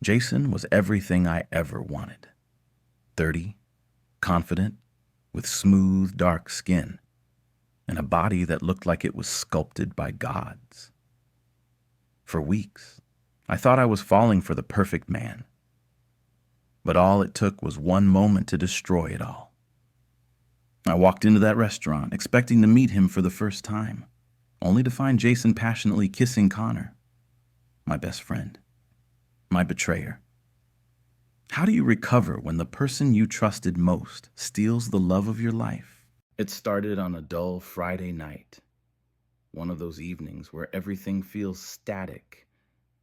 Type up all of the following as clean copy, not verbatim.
Jason was everything I ever wanted. 30, confident, with smooth, dark skin, and a body that looked like it was sculpted by gods. For weeks, I thought I was falling for the perfect man, but all it took was one moment to destroy it all. I walked into that restaurant expecting to meet him for the first time, only to find Jason passionately kissing Connor, my best friend, my betrayer. How do you recover when the person you trusted most steals the love of your life? It started on a dull Friday night, one of those evenings where everything feels static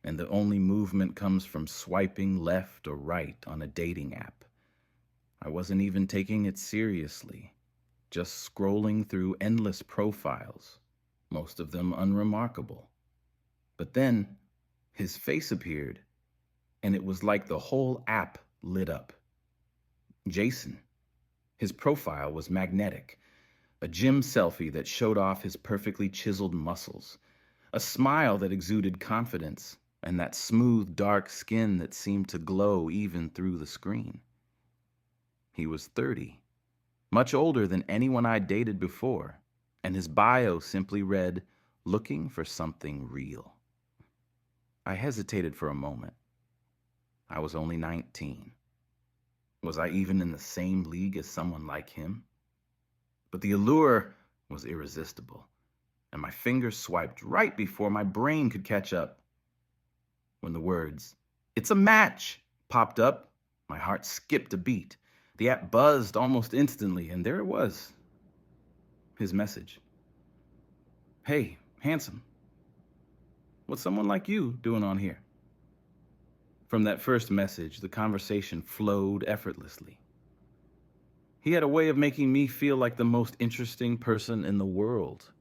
and the only movement comes from swiping left or right on a dating app. I wasn't even taking it seriously, just scrolling through endless profiles, most of them unremarkable. But then his face appeared, and it was like the whole app lit up. Jason. His profile was magnetic, a gym selfie that showed off his perfectly chiseled muscles, a smile that exuded confidence, and that smooth, dark skin that seemed to glow even through the screen. He was 30, much older than anyone I'd dated before, and his bio simply read, "Looking for something real." I hesitated for a moment. I was only 19. Was I even in the same league as someone like him? But the allure was irresistible, and my fingers swiped right before my brain could catch up. When the words, "It's a match," popped up, my heart skipped a beat. The app buzzed almost instantly, and there it was. His message. "Hey, handsome. What's someone like you doing on here?" From that first message, the conversation flowed effortlessly. He had a way of making me feel like the most interesting person in the world.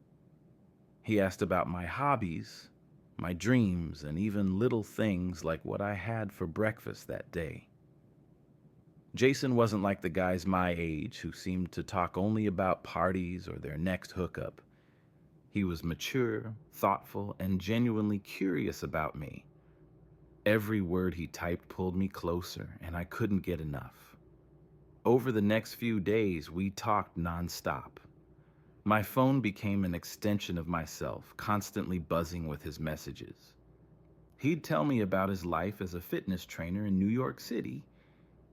He asked about my hobbies, my dreams, and even little things like what I had for breakfast that day. Jason wasn't like the guys my age who seemed to talk only about parties or their next hookup. He was mature, thoughtful, and genuinely curious about me. Every word he typed pulled me closer, and I couldn't get enough. Over the next few days, we talked nonstop. My phone became an extension of myself, constantly buzzing with his messages. He'd tell me about his life as a fitness trainer in New York City,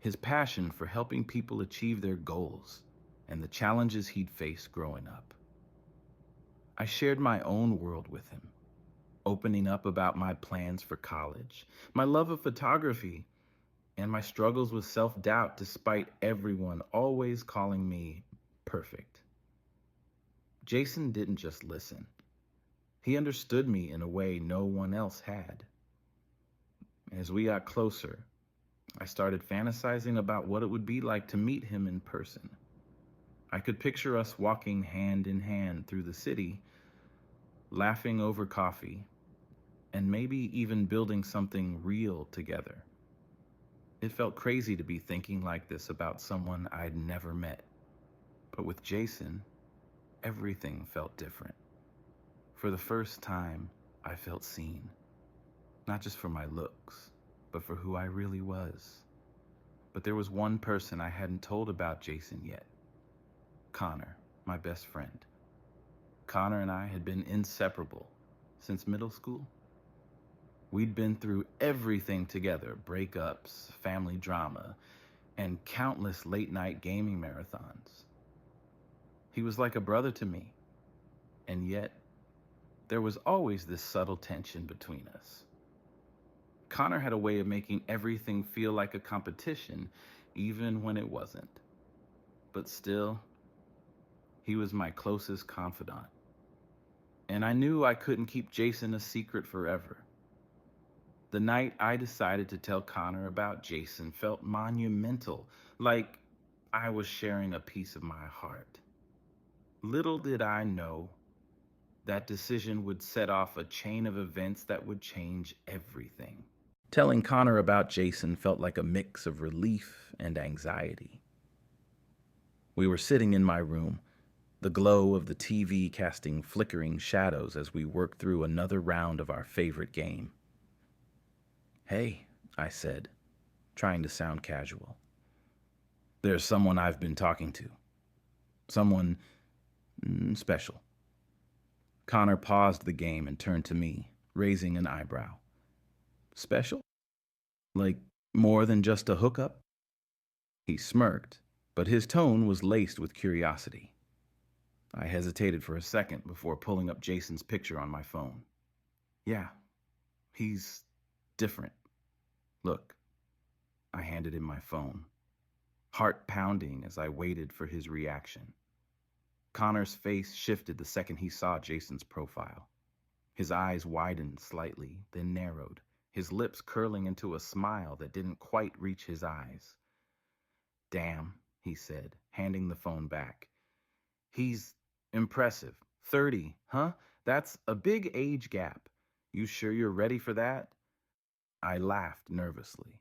his passion for helping people achieve their goals, and the challenges he'd faced growing up. I shared my own world with him, opening up about my plans for college, my love of photography, and my struggles with self-doubt despite everyone always calling me perfect. Jason didn't just listen. He understood me in a way no one else had. As we got closer, I started fantasizing about what it would be like to meet him in person. I could picture us walking hand in hand through the city, laughing over coffee, and maybe even building something real together. It felt crazy to be thinking like this about someone I'd never met. But with Jason, everything felt different. For the first time, I felt seen. Not just for my looks, but for who I really was. But there was one person I hadn't told about Jason yet. Connor, my best friend. Connor and I had been inseparable since middle school. We'd been through everything together, breakups, family drama, and countless late-night gaming marathons. He was like a brother to me, and yet there was always this subtle tension between us. Connor had a way of making everything feel like a competition, even when it wasn't. But still, he was my closest confidant. And I knew I couldn't keep Jason a secret forever. The night I decided to tell Connor about Jason felt monumental, like I was sharing a piece of my heart. Little did I know that decision would set off a chain of events that would change everything. Telling Connor about Jason felt like a mix of relief and anxiety. We were sitting in my room, the glow of the TV casting flickering shadows as we worked through another round of our favorite game. "Hey, I said, trying to sound casual. There's someone I've been talking to. Someone special. Connor paused the game and turned to me, raising an eyebrow. Special? Like more than just a hookup? He smirked, but his tone was laced with curiosity. I hesitated for a second before pulling up Jason's picture on my phone. Yeah, he's different. Look, I handed him my phone, heart pounding as I waited for his reaction. Connor's face shifted the second he saw Jason's profile. His eyes widened slightly, then narrowed, his lips curling into a smile that didn't quite reach his eyes. Damn, he said, handing the phone back. He's impressive. 30, huh? That's a big age gap. You sure you're ready for that? I laughed nervously.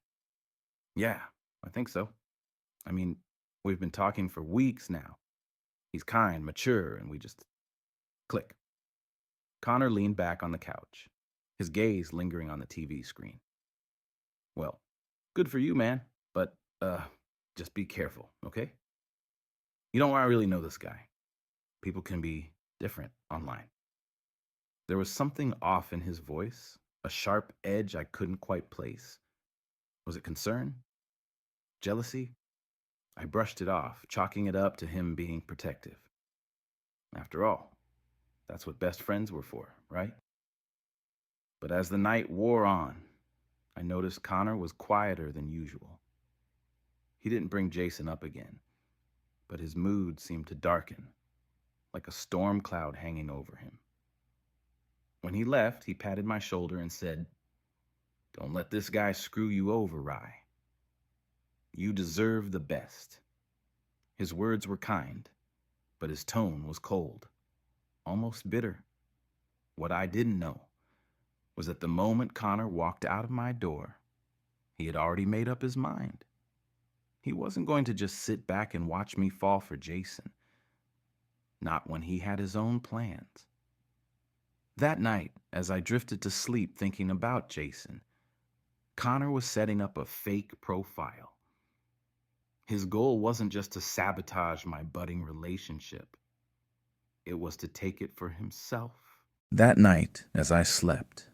Yeah, I think so. I mean, we've been talking for weeks now. He's kind, mature, and we just click. Connor leaned back on the couch, his gaze lingering on the TV screen. Well, good for you, man, but, just be careful, okay? You don't really know this guy. People can be different online. There was something off in his voice, a sharp edge I couldn't quite place. Was it concern? Jealousy? I brushed it off, chalking it up to him being protective. After all, that's what best friends were for, right? But as the night wore on, I noticed Connor was quieter than usual. He didn't bring Jason up again, but his mood seemed to darken, like a storm cloud hanging over him. When he left, he patted my shoulder and said, "Don't let this guy screw you over, Rye. You deserve the best." His words were kind, but his tone was cold, almost bitter. What I didn't know was that the moment Connor walked out of my door, he had already made up his mind. He wasn't going to just sit back and watch me fall for Jason. Not when he had his own plans. That night, as I drifted to sleep thinking about Jason, Connor was setting up a fake profile. His goal wasn't just to sabotage my budding relationship. It was to take it for himself. That night, as I slept,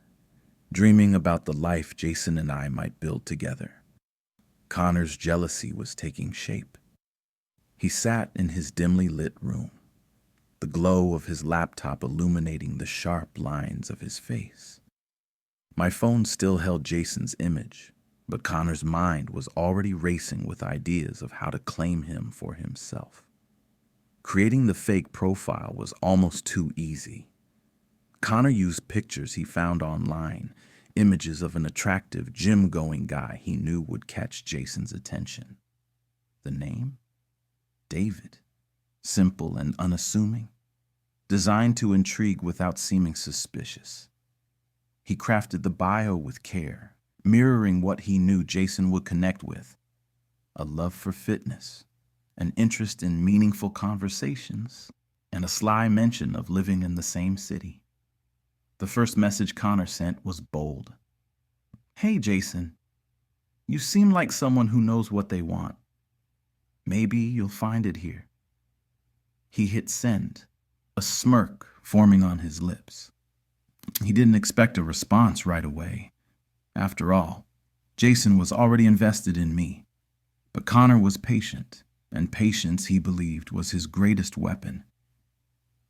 dreaming about the life Jason and I might build together, Connor's jealousy was taking shape. He sat in his dimly lit room, the glow of his laptop illuminating the sharp lines of his face. My phone still held Jason's image, but Connor's mind was already racing with ideas of how to claim him for himself. Creating the fake profile was almost too easy. Connor used pictures he found online, images of an attractive, gym-going guy he knew would catch Jason's attention. The name? David. Simple and unassuming. Designed to intrigue without seeming suspicious. He crafted the bio with care, mirroring what he knew Jason would connect with. A love for fitness, an interest in meaningful conversations, and a sly mention of living in the same city. The first message Connor sent was bold. "Hey, Jason, you seem like someone who knows what they want. Maybe you'll find it here." He hit send, a smirk forming on his lips. He didn't expect a response right away. After all, Jason was already invested in me. But Connor was patient, and patience, he believed, was his greatest weapon.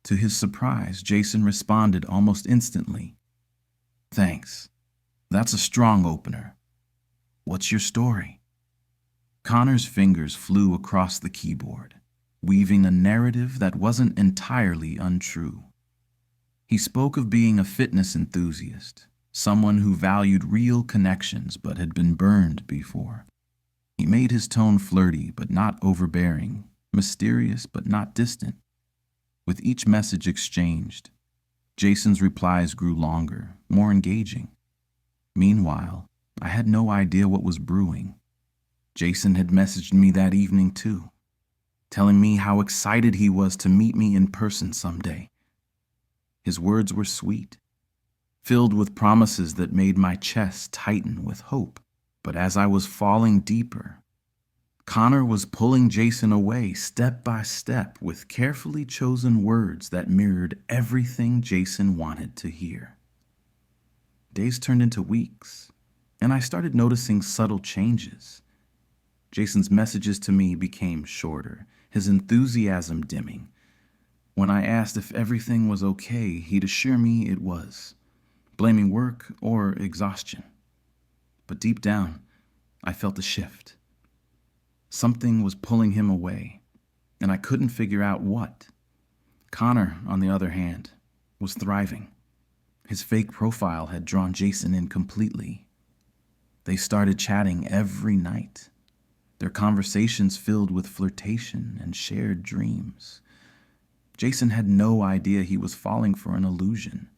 To his surprise, Jason responded almost instantly. "Thanks. That's a strong opener. What's your story?" Connor's fingers flew across the keyboard, weaving a narrative that wasn't entirely untrue. He spoke of being a fitness enthusiast, someone who valued real connections but had been burned before. He made his tone flirty but not overbearing, mysterious but not distant. With each message exchanged, Jason's replies grew longer, more engaging. Meanwhile, I had no idea what was brewing. Jason had messaged me that evening too, telling me how excited he was to meet me in person someday. His words were sweet, filled with promises that made my chest tighten with hope. But as I was falling deeper, Connor was pulling Jason away step by step with carefully chosen words that mirrored everything Jason wanted to hear. Days turned into weeks, and I started noticing subtle changes. Jason's messages to me became shorter, his enthusiasm dimming. When I asked if everything was okay, he'd assure me it was, blaming work or exhaustion. But deep down, I felt a shift. Something was pulling him away, and I couldn't figure out what. Connor, on the other hand, was thriving. His fake profile had drawn Jason in completely. They started chatting every night, their conversations filled with flirtation and shared dreams. Jason had no idea he was falling for an illusion,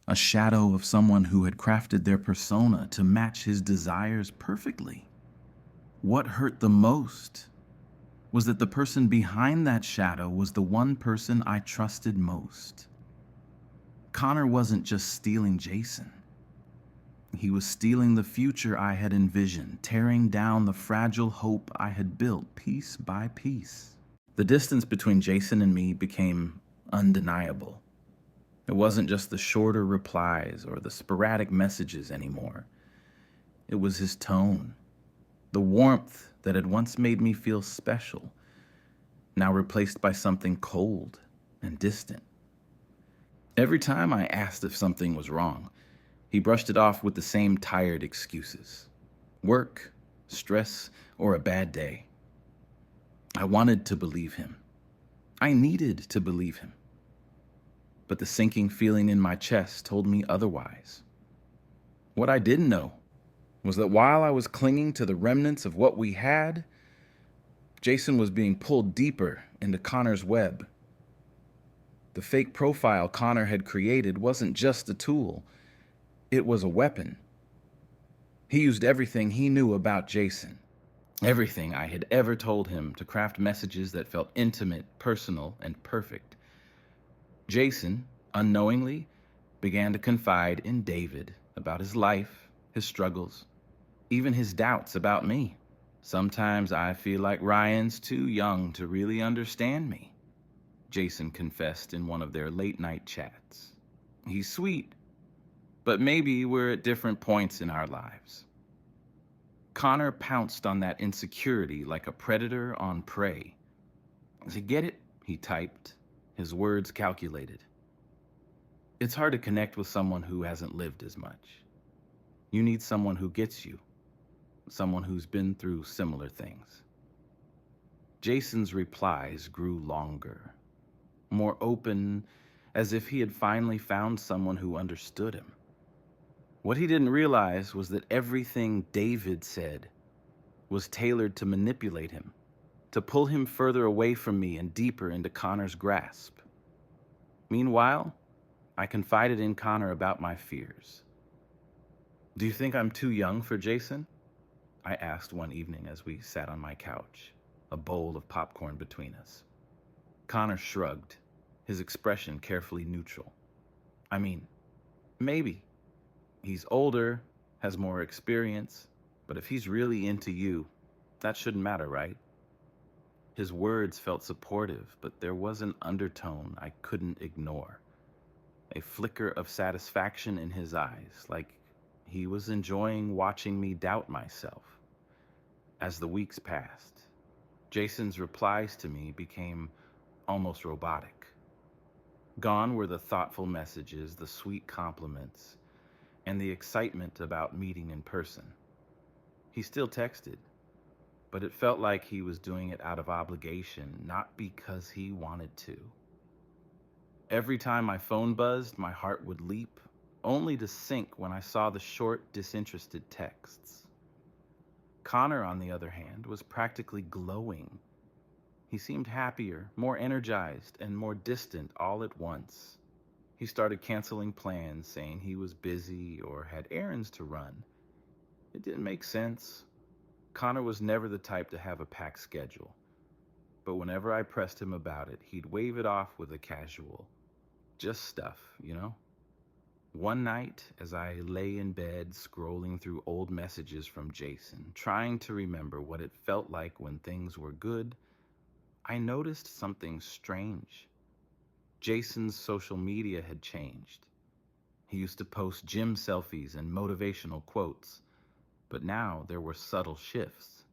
a shadow of someone who had crafted their persona to match his desires perfectly. What hurt the most was that the person behind that shadow was the one person I trusted most. Connor wasn't just stealing Jason. He was stealing the future I had envisioned, tearing down the fragile hope I had built piece by piece. The distance between Jason and me became undeniable. It wasn't just the shorter replies or the sporadic messages anymore. It was his tone, the warmth that had once made me feel special, now replaced by something cold and distant. Every time I asked if something was wrong, he brushed it off with the same tired excuses. Work, stress, or a bad day. I wanted to believe him. I needed to believe him. But the sinking feeling in my chest told me otherwise. What I didn't know was that while I was clinging to the remnants of what we had, Jason was being pulled deeper into Connor's web. The fake profile Connor had created wasn't just a tool. It was a weapon. He used everything he knew about Jason, everything I had ever told him to craft messages that felt intimate, personal, and perfect. Jason, unknowingly, began to confide in David about his life, his struggles, even his doubts about me. Sometimes I feel like Ryan's too young to really understand me, Jason confessed in one of their late-night chats. He's sweet, but maybe we're at different points in our lives. Connor pounced on that insecurity like a predator on prey. Does he get it? He typed, his words calculated. It's hard to connect with someone who hasn't lived as much. You need someone who gets you, someone who's been through similar things. Jason's replies grew longer, more open, as if he had finally found someone who understood him. What he didn't realize was that everything David said was tailored to manipulate him, to pull him further away from me and deeper into Connor's grasp. Meanwhile, I confided in Connor about my fears. "Do you think I'm too young for Jason?" I asked one evening as we sat on my couch, a bowl of popcorn between us. Connor shrugged, his expression carefully neutral. "I mean, maybe. He's older, has more experience, but if he's really into you, that shouldn't matter, right?" His words felt supportive, but there was an undertone I couldn't ignore. A flicker of satisfaction in his eyes, like he was enjoying watching me doubt myself. As the weeks passed, Jason's replies to me became almost robotic. Gone were the thoughtful messages, the sweet compliments, and the excitement about meeting in person. He still texted, but it felt like he was doing it out of obligation, not because he wanted to. Every time my phone buzzed, my heart would leap, only to sink when I saw the short, disinterested texts. Connor, on the other hand, was practically glowing. He seemed happier, more energized, and more distant all at once. He started canceling plans, saying he was busy or had errands to run. It didn't make sense. Connor was never the type to have a packed schedule, but whenever I pressed him about it, he'd wave it off with a casual, "Just stuff, you know?" One night, as I lay in bed scrolling through old messages from Jason, trying to remember what it felt like when things were good, I noticed something strange. Jason's social media had changed. He used to post gym selfies and motivational quotes, but now there were subtle shifts.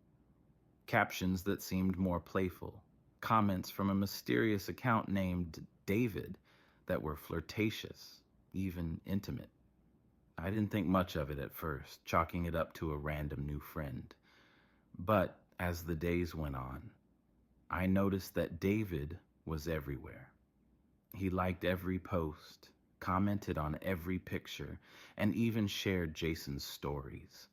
Captions that seemed more playful, comments from a mysterious account named David that were flirtatious, even intimate. I didn't think much of it at first, chalking it up to a random new friend. But as the days went on, I noticed that David was everywhere. He liked every post, commented on every picture, and even shared Jason's stories.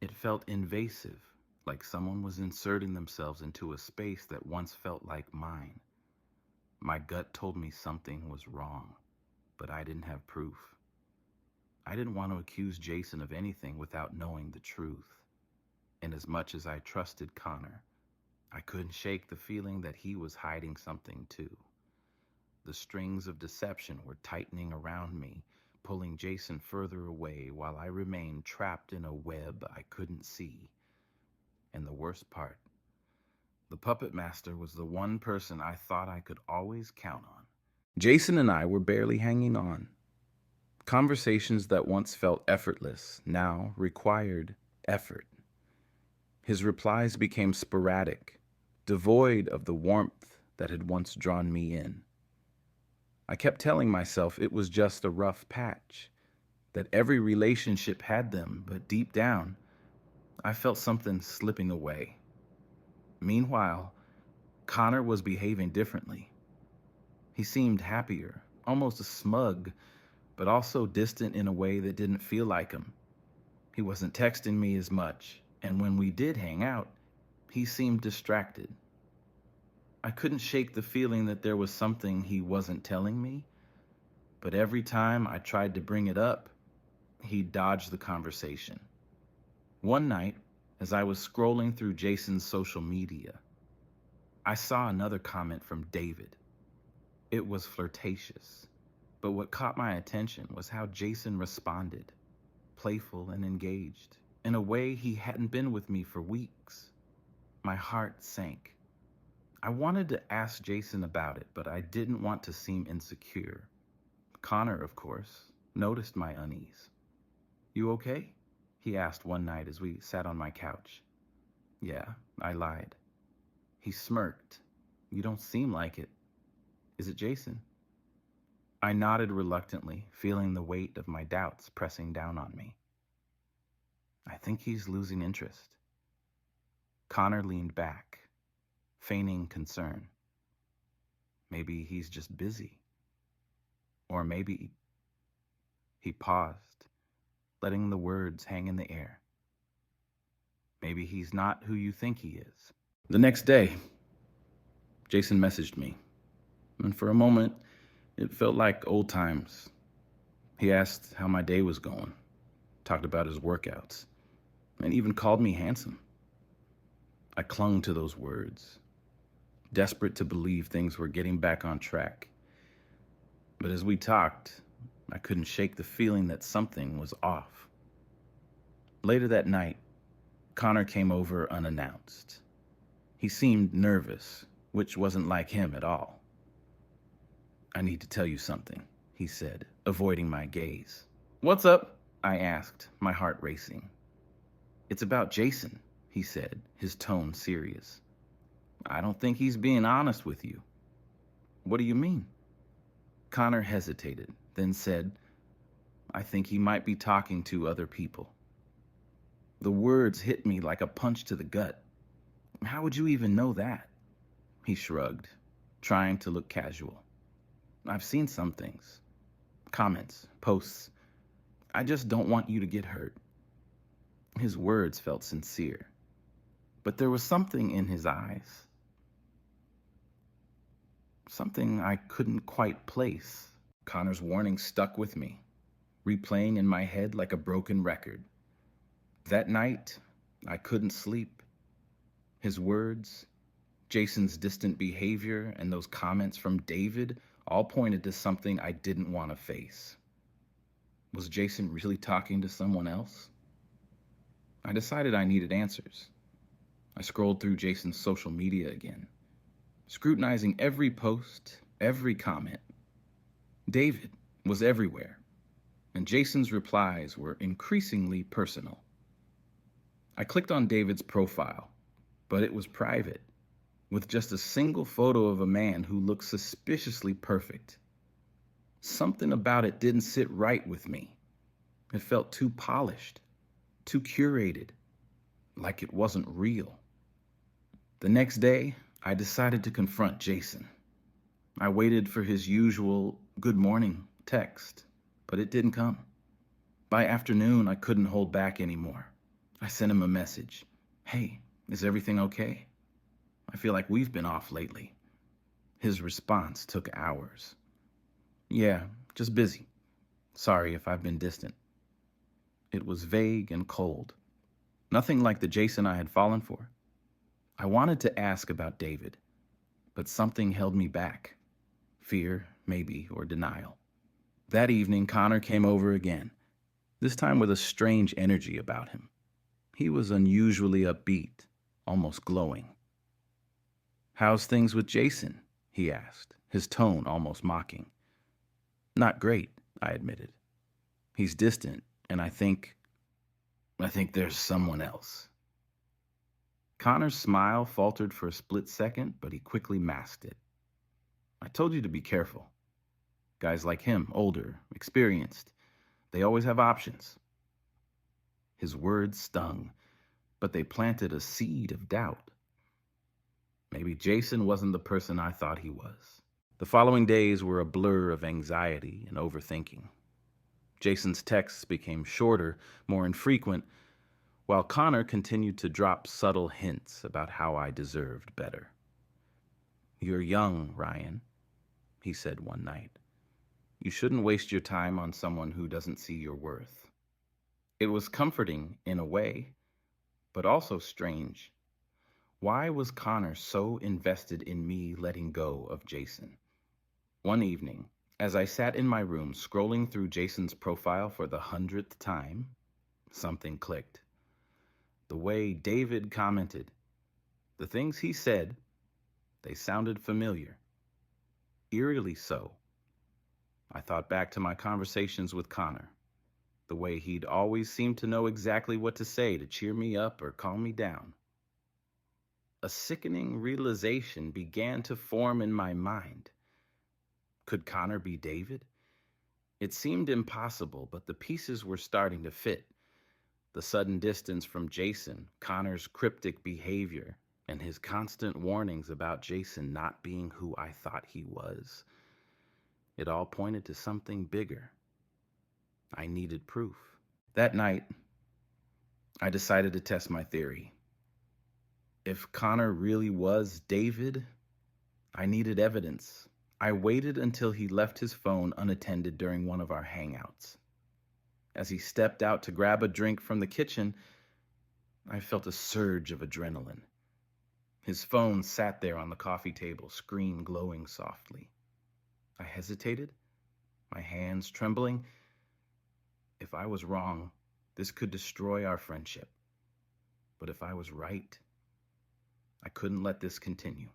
It felt invasive, like someone was inserting themselves into a space that once felt like mine. My gut told me something was wrong, but I didn't have proof. I didn't want to accuse Jason of anything without knowing the truth. And as much as I trusted Connor, I couldn't shake the feeling that he was hiding something too. The strings of deception were tightening around me, pulling Jason further away while I remained trapped in a web I couldn't see. And the worst part, the puppet master was the one person I thought I could always count on. Jason and I were barely hanging on. Conversations that once felt effortless now required effort. His replies became sporadic, devoid of the warmth that had once drawn me in. I kept telling myself it was just a rough patch, that every relationship had them, but deep down, I felt something slipping away. Meanwhile, Connor was behaving differently. He seemed happier, almost smug, but also distant in a way that didn't feel like him. He wasn't texting me as much, and when we did hang out, he seemed distracted. I couldn't shake the feeling that there was something he wasn't telling me, but every time I tried to bring it up, he dodged the conversation. One night, as I was scrolling through Jason's social media, I saw another comment from David. It was flirtatious, but what caught my attention was how Jason responded, playful and engaged, in a way he hadn't been with me for weeks. My heart sank. I wanted to ask Jason about it, but I didn't want to seem insecure. Connor, of course, noticed my unease. "You okay?" he asked one night as we sat on my couch. "Yeah," I lied. He smirked. "You don't seem like it. Is it Jason?" I nodded reluctantly, feeling the weight of my doubts pressing down on me. "I think he's losing interest." Connor leaned back, feigning concern. "Maybe he's just busy. Or maybe..." He paused, letting the words hang in the air. "Maybe he's not who you think he is." The next day, Jason messaged me, and for a moment, it felt like old times. He asked how my day was going, talked about his workouts, and even called me handsome. I clung to those words, desperate to believe things were getting back on track. But as we talked, I couldn't shake the feeling that something was off. Later that night, Connor came over unannounced. He seemed nervous, which wasn't like him at all. "I need to tell you something," he said, avoiding my gaze. "What's up?" I asked, my heart racing. "It's about Jason," he said, his tone serious. "I don't think he's being honest with you." "What do you mean?" Connor hesitated, then said, "I think he might be talking to other people." The words hit me like a punch to the gut. "How would you even know that?" He shrugged, trying to look casual. "I've seen some things. Comments, posts. I just don't want you to get hurt." His words felt sincere, but there was something in his eyes. Something I couldn't quite place. Connor's warning stuck with me, replaying in my head like a broken record. That night, I couldn't sleep. His words, Jason's distant behavior, and those comments from David all pointed to something I didn't want to face. Was Jason really talking to someone else? I decided I needed answers. I scrolled through Jason's social media again, scrutinizing every post, every comment. David was everywhere, and Jason's replies were increasingly personal. I clicked on David's profile, but it was private, with just a single photo of a man who looked suspiciously perfect. Something about it didn't sit right with me. It felt too polished, too curated, like it wasn't real. The next day, I decided to confront Jason. I waited for his usual good morning text, but it didn't come. By afternoon, I couldn't hold back anymore. I sent him a message. Hey, is everything okay? I feel like we've been off lately. His response took hours. Yeah, just busy. Sorry if I've been distant. It was vague and cold. Nothing like the Jason I had fallen for. I wanted to ask about David, but something held me back. Fear, maybe, or denial. That evening, Connor came over again, this time with a strange energy about him. He was unusually upbeat, almost glowing. How's things with Jason? He asked, his tone almost mocking. Not great, I admitted. He's distant, and I think there's someone else. Connor's smile faltered for a split second, but he quickly masked it. I told you to be careful. Guys like him, older, experienced, they always have options. His words stung, but they planted a seed of doubt. Maybe Jason wasn't the person I thought he was. The following days were a blur of anxiety and overthinking. Jason's texts became shorter, more infrequent, while Connor continued to drop subtle hints about how I deserved better. You're young, Ryan, he said one night. You shouldn't waste your time on someone who doesn't see your worth. It was comforting in a way, but also strange. Why was Connor so invested in me letting go of Jason? One evening, as I sat in my room scrolling through Jason's profile for the 100th time, something clicked. The way David commented, the things he said, they sounded familiar. Eerily so. I thought back to my conversations with Connor, the way he'd always seemed to know exactly what to say to cheer me up or calm me down. A sickening realization began to form in my mind. Could Connor be David? It seemed impossible, but the pieces were starting to fit. The sudden distance from Jason, Connor's cryptic behavior, and his constant warnings about Jason not being who I thought he was. It all pointed to something bigger. I needed proof. That night, I decided to test my theory. If Connor really was David, I needed evidence. I waited until he left his phone unattended during one of our hangouts. As he stepped out to grab a drink from the kitchen, I felt a surge of adrenaline. His phone sat there on the coffee table, screen glowing softly. I hesitated, my hands trembling. If I was wrong, this could destroy our friendship. But if I was right, I couldn't let this continue.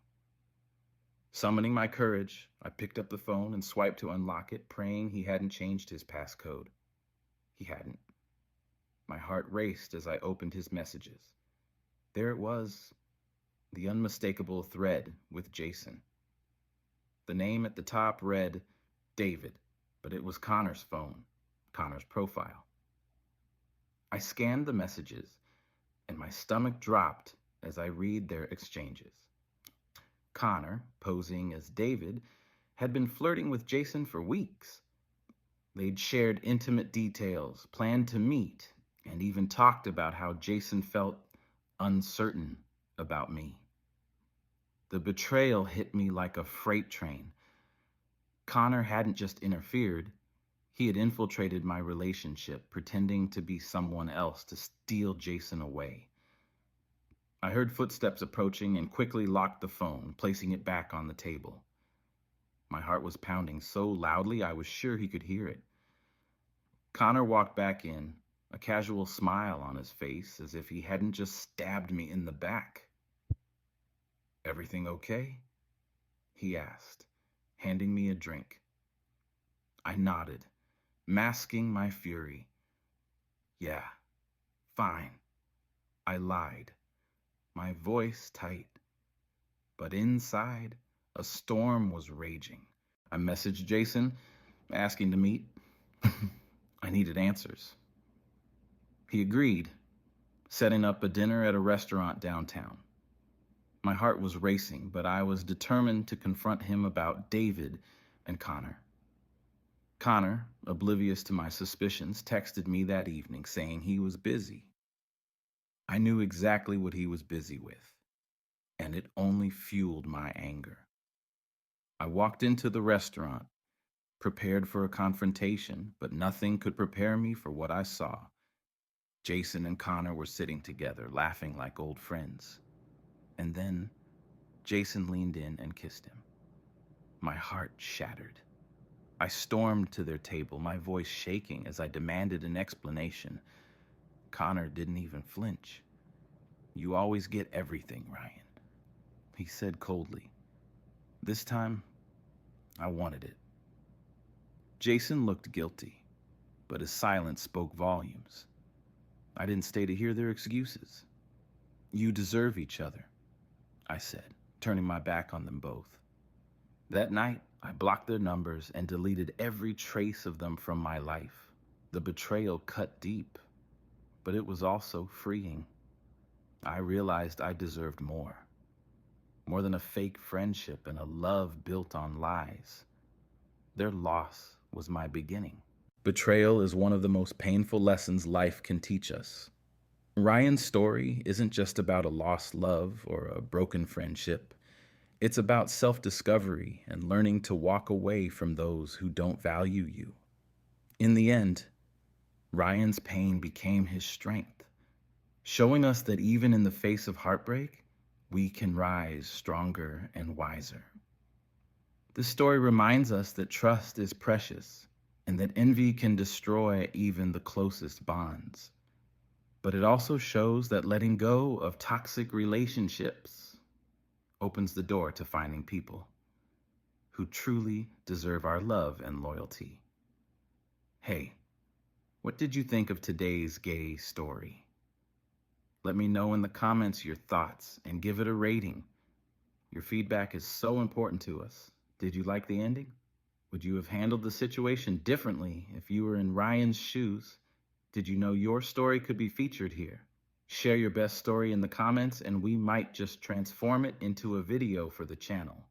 Summoning my courage, I picked up the phone and swiped to unlock it, praying he hadn't changed his passcode. He hadn't. My heart raced as I opened his messages. There it was, the unmistakable thread with Jason. The name at the top read David, but it was Connor's phone, Connor's profile. I scanned the messages, and my stomach dropped as I read their exchanges. Connor, posing as David, had been flirting with Jason for weeks. They'd shared intimate details, planned to meet, and even talked about how Jason felt uncertain about me. The betrayal hit me like a freight train. Connor hadn't just interfered, he had infiltrated my relationship, pretending to be someone else to steal Jason away. I heard footsteps approaching and quickly locked the phone, placing it back on the table. My heart was pounding so loudly I was sure he could hear it. Connor walked back in, a casual smile on his face as if he hadn't just stabbed me in the back. "Everything okay?" he asked, handing me a drink. I nodded, masking my fury. "Yeah, fine." I lied, my voice tight. But inside, a storm was raging. I messaged Jason, asking to meet. I needed answers. He agreed, setting up a dinner at a restaurant downtown. My heart was racing, but I was determined to confront him about David and Connor. Connor, oblivious to my suspicions, texted me that evening saying he was busy. I knew exactly what he was busy with, and it only fueled my anger. I walked into the restaurant, prepared for a confrontation, but nothing could prepare me for what I saw. Jason and Connor were sitting together, laughing like old friends. And then Jason leaned in and kissed him. My heart shattered. I stormed to their table, my voice shaking as I demanded an explanation. Connor didn't even flinch. "You always get everything, Ryan," he said coldly. This time, I wanted it. Jason looked guilty, but his silence spoke volumes. I didn't stay to hear their excuses. "You deserve each other," I said, turning my back on them both. That night, I blocked their numbers and deleted every trace of them from my life. The betrayal cut deep, but it was also freeing. I realized I deserved more. More than a fake friendship and a love built on lies. Their loss was my beginning. Betrayal is one of the most painful lessons life can teach us. Ryan's story isn't just about a lost love or a broken friendship. It's about self-discovery and learning to walk away from those who don't value you. In the end, Ryan's pain became his strength, showing us that even in the face of heartbreak, we can rise stronger and wiser. This story reminds us that trust is precious and that envy can destroy even the closest bonds. But it also shows that letting go of toxic relationships opens the door to finding people who truly deserve our love and loyalty. Hey, what did you think of today's gay story? Let me know in the comments your thoughts and give it a rating. Your feedback is so important to us. Did you like the ending? Would you have handled the situation differently if you were in Ryan's shoes? Did you know your story could be featured here? Share your best story in the comments and we might just transform it into a video for the channel.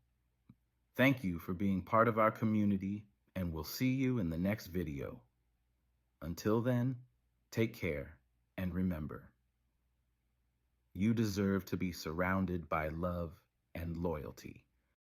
Thank you for being part of our community, and we'll see you in the next video. Until then, take care and remember, you deserve to be surrounded by love and loyalty.